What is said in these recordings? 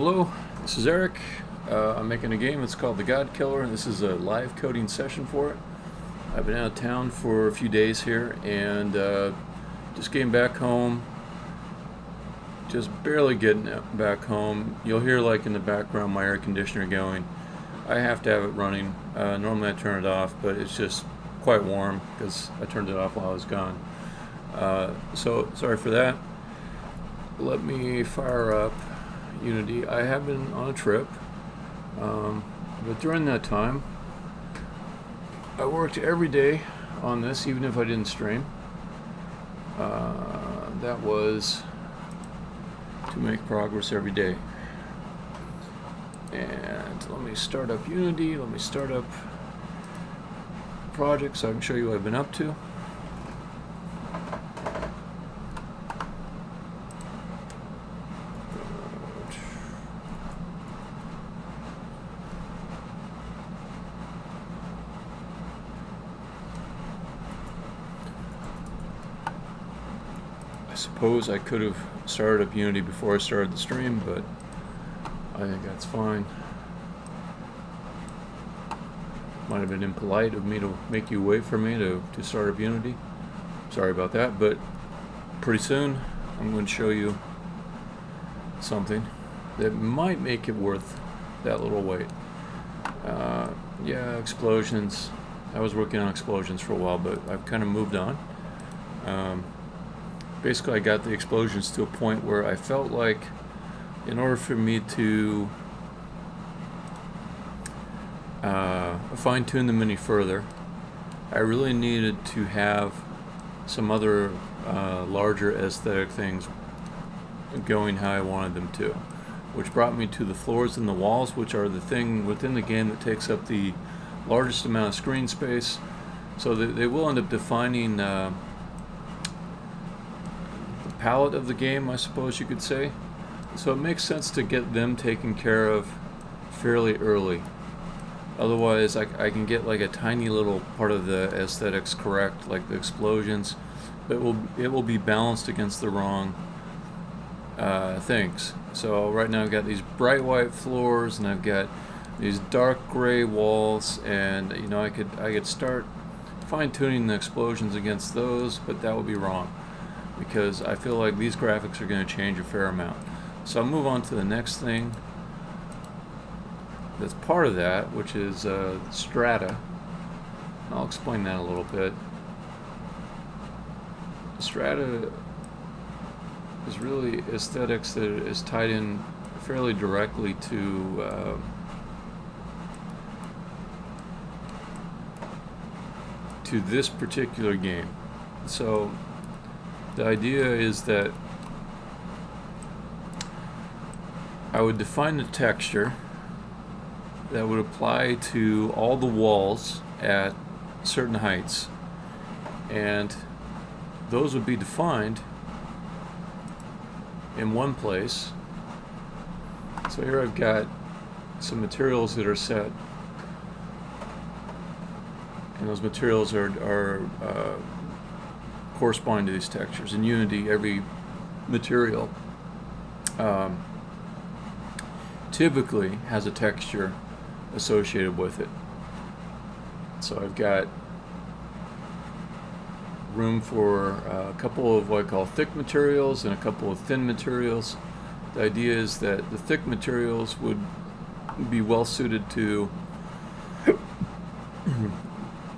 Hello, this is Eric. I'm making a game. It's called The God Killer, and this is a live coding session for it. I've been out of town for a few days here, and just getting back home. Just barely getting back home. You'll hear, like, in the background, my air conditioner going. I have to have it running. Normally I turn it off, but it's just quite warm because I turned it off while I was gone. So sorry for that. Let me fire up Unity. I have been on a trip, but during that time I worked every day on this, even if I didn't stream. That was to make progress every day. And let me start up Unity, let me start up project so I can show you what I've been up to. I suppose I could have started up Unity before I started the stream, but I think that's fine. Might have been impolite of me to make you wait for me to start up Unity. Sorry about that, but pretty soon I'm going to show you something that might make it worth that little wait. Yeah, explosions. I was working on explosions for a while, but I've kind of moved on. Basically, I got the explosions to a point where I felt like in order for me to fine-tune them any further, I really needed to have some other larger aesthetic things going how I wanted them to, which brought me to the floors and the walls, which are the thing within the game that takes up the largest amount of screen space. So they will end up defining the palette of the game, I suppose you could say. So it makes sense to get them taken care of fairly early. Otherwise, I can get like a tiny little part of the aesthetics correct, like the explosions, but it will be balanced against the wrong things. So right now I've got these bright white floors, and I've got these dark gray walls, and you know I could start fine-tuning the explosions against those, but that would be wrong because I feel like these graphics are going to change a fair amount. So I'll move on to the next thing that's part of that, which is Strata. And I'll explain that a little bit. Strata is really aesthetics that is tied in fairly directly to this particular game. So the idea is that I would define the texture that would apply to all the walls at certain heights, and those would be defined in one place. So here I've got some materials that are set, and those materials are corresponding to these textures. In Unity, every material typically has a texture associated with it. So I've got room for a couple of what I call thick materials and a couple of thin materials. The idea is that the thick materials would be well suited to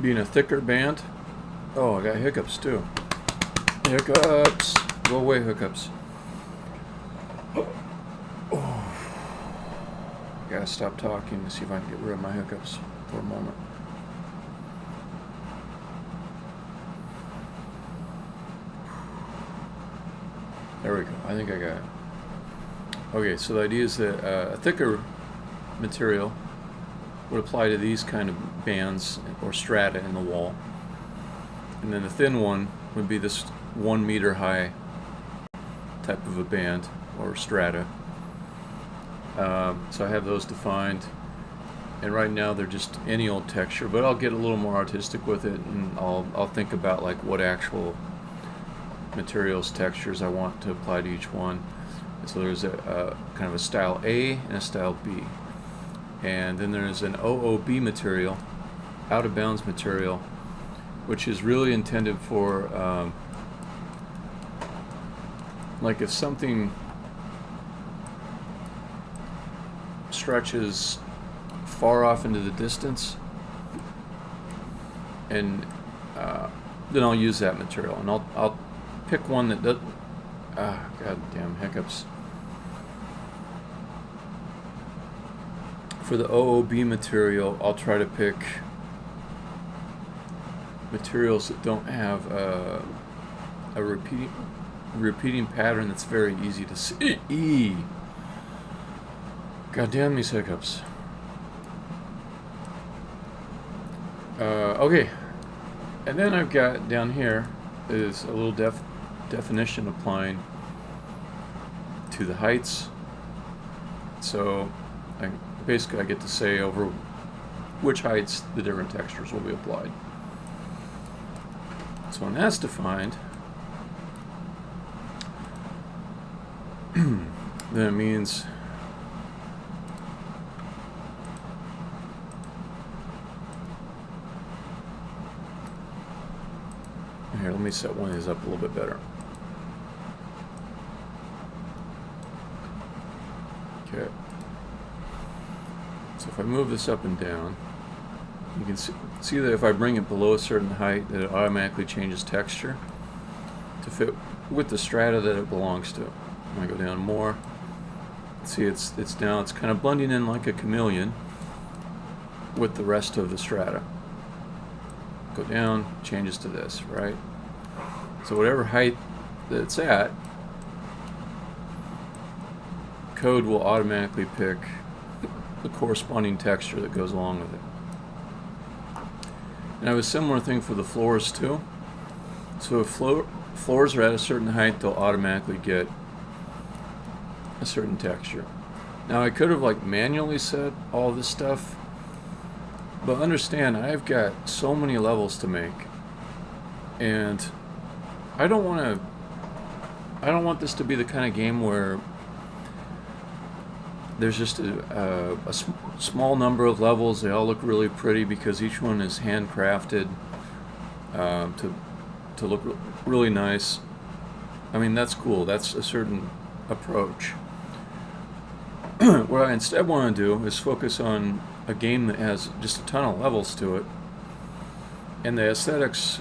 being a thicker band. Oh, I got hiccups too. Hiccups! Go away, hiccups. Gotta stop talking to see if I can get rid of my hiccups for a moment. There we go. I think I got it. Okay, so the idea is that a thicker material would apply to these kind of bands or strata in the wall, and then the thin one would be this 1 meter high type of a band or strata. So I have those defined, and right now they're just any old texture, but I'll get a little more artistic with it, and I'll think about like what actual materials, textures I want to apply to each one. So there's a kind of a style A and a style B. And then there's an OOB material, out of bounds material, which is really intended for like if something stretches far off into the distance, and then I'll use that material, and I'll pick one that doesn't. Goddamn hiccups. For the OOB material, I'll try to pick materials that don't have a repeating pattern that's very easy to see. God damn these hiccups. Okay, and then I've got down here is a little definition applying to the heights. So basically I get to say over which heights the different textures will be applied. So when that's defined, then it means here, let me set one of these up a little bit better. Okay. So if I move this up and down, you can see that if I bring it below a certain height, that it automatically changes texture to fit with the strata that it belongs to. When I go down more, see it's now it's kind of blending in like a chameleon with the rest of the strata. Go down, changes to this, right? So whatever height that it's at, code will automatically pick the corresponding texture that goes along with it. And I have a similar thing for the floors too. So if floors are at a certain height, they'll automatically get a certain texture. Now I could have like manually set all this stuff, but understand I've got so many levels to make, and I don't want this to be the kind of game where there's just a small number of levels. They all look really pretty because each one is handcrafted to look really nice. I mean, that's cool. That's a certain approach. What I instead want to do is focus on a game that has just a ton of levels to it, and the aesthetics,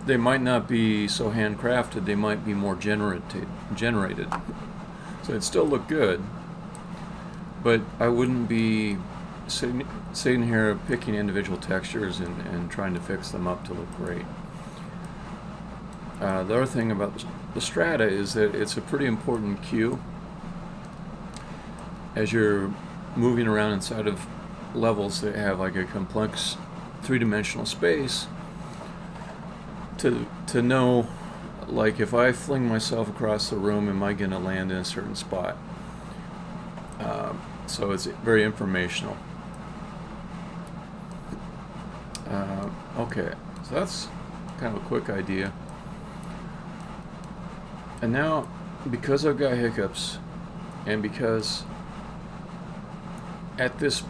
they might not be so handcrafted, they might be more generated. So it'd still look good, but I wouldn't be sitting here picking individual textures and trying to fix them up to look great. The other thing about the strata is that it's a pretty important cue as you're moving around inside of levels that have like a complex three-dimensional space to know, like, if I fling myself across the room, am I going to land in a certain spot? So it's very informational. Okay, so that's kind of a quick idea. And now, because I've got hiccups, and because at this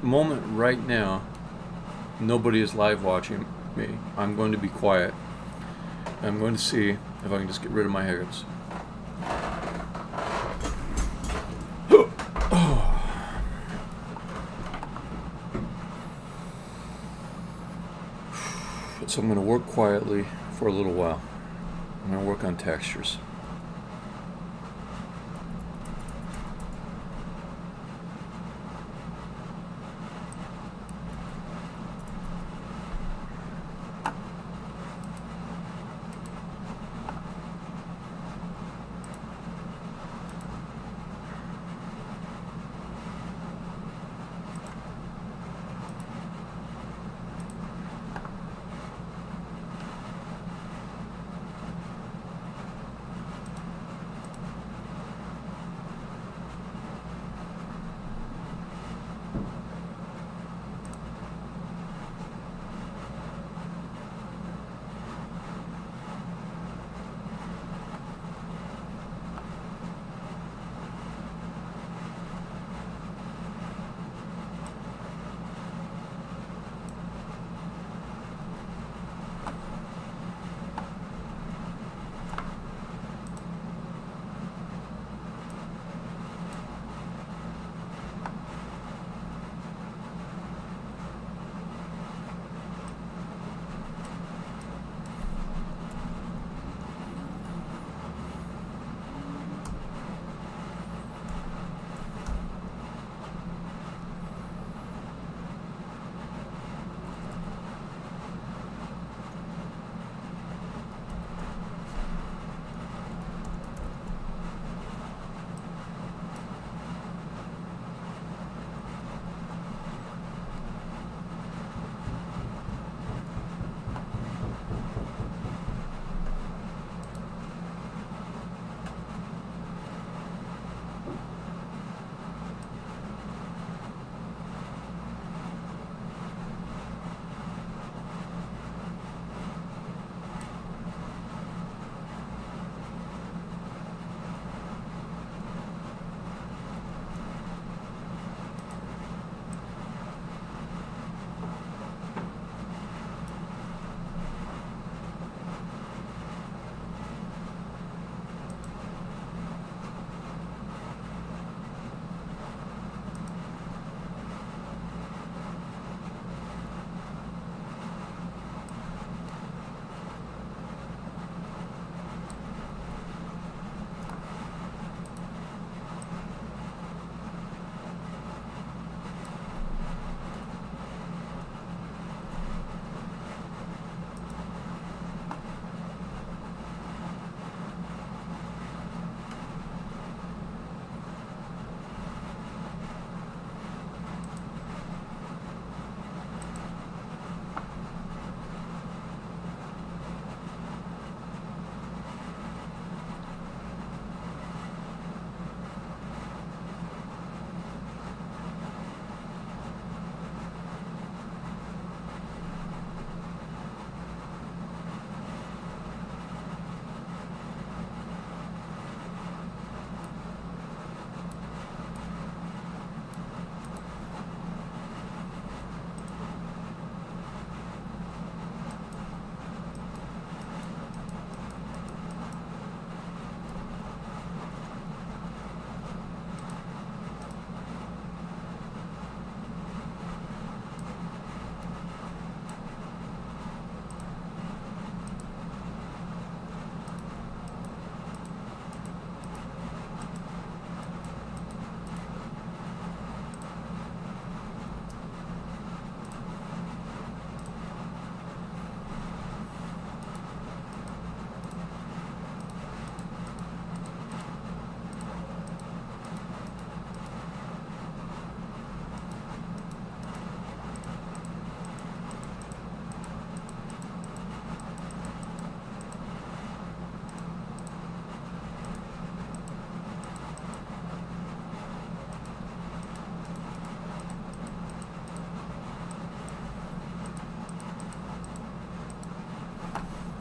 moment right now, nobody is live watching me, I'm going to be quiet. I'm going to see if I can just get rid of my hiccups. So I'm going to work quietly for a little while. I'm going to work on textures.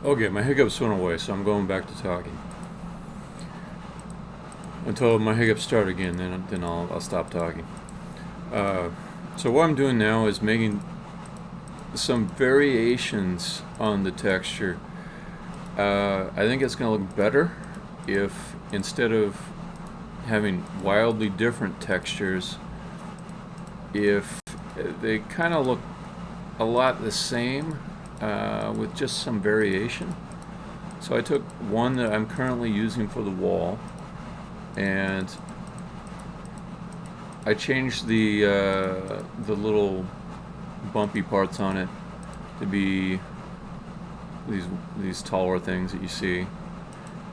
Okay, my hiccups went away, so I'm going back to talking until my hiccups start again. Then I'll stop talking. So what I'm doing now is making some variations on the texture. I think it's going to look better if instead of having wildly different textures, if they kind of look a lot the same with just some variation. So I took one that I'm currently using for the wall, and I changed the little bumpy parts on it to be these taller things that you see.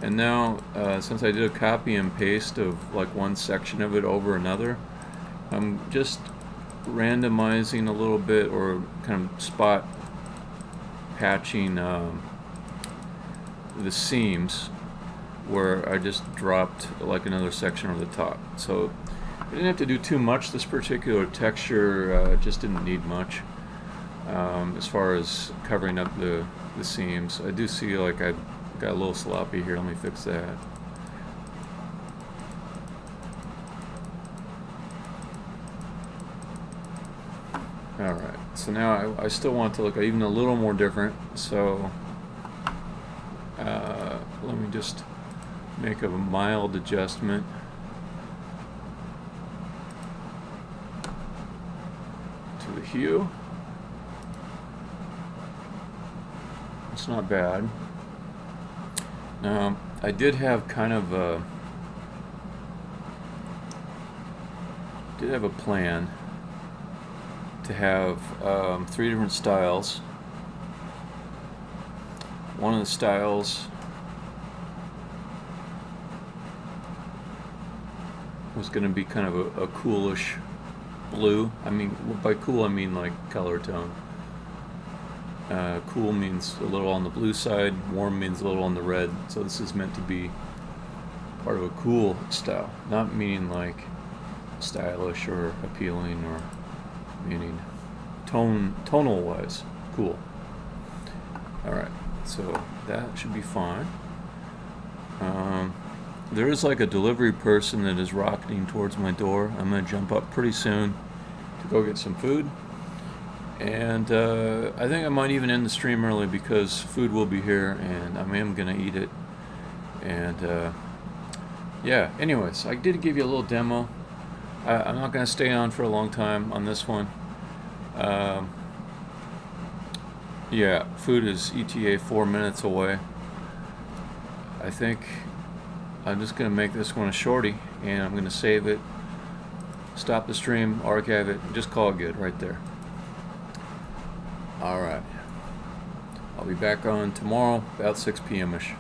And now, since I did a copy and paste of like one section of it over another, I'm just randomizing a little bit, or kind of spot patching the seams where I just dropped like another section over the top. So I didn't have to do too much. This particular texture just didn't need much as far as covering up the seams. I do see like I got a little sloppy here. Let me fix that. Alright, so now I still want to look even a little more different, so let me just make a mild adjustment to the hue. It's not bad. Now, I did have kind of a plan to have 3 different styles. One of the styles was going to be kind of a coolish blue. I mean, by cool I mean like color tone. Cool means a little on the blue side, warm means a little on the red. So this is meant to be part of a cool style, not meaning like stylish or appealing, or meaning tonal wise cool. Alright, so that should be fine. There is like a delivery person that is rocketing towards my door. I'm going to jump up pretty soon to go get some food. And I think I might even end the stream early because food will be here and I am going to eat it. And yeah, anyways, I did give you a little demo. I'm not going to stay on for a long time on this one. Yeah, food is ETA 4 minutes away. I think I'm just going to make this one a shorty, and I'm going to save it, stop the stream, archive it, and just call it good right there. Alright. I'll be back on tomorrow about 6 p.m.-ish.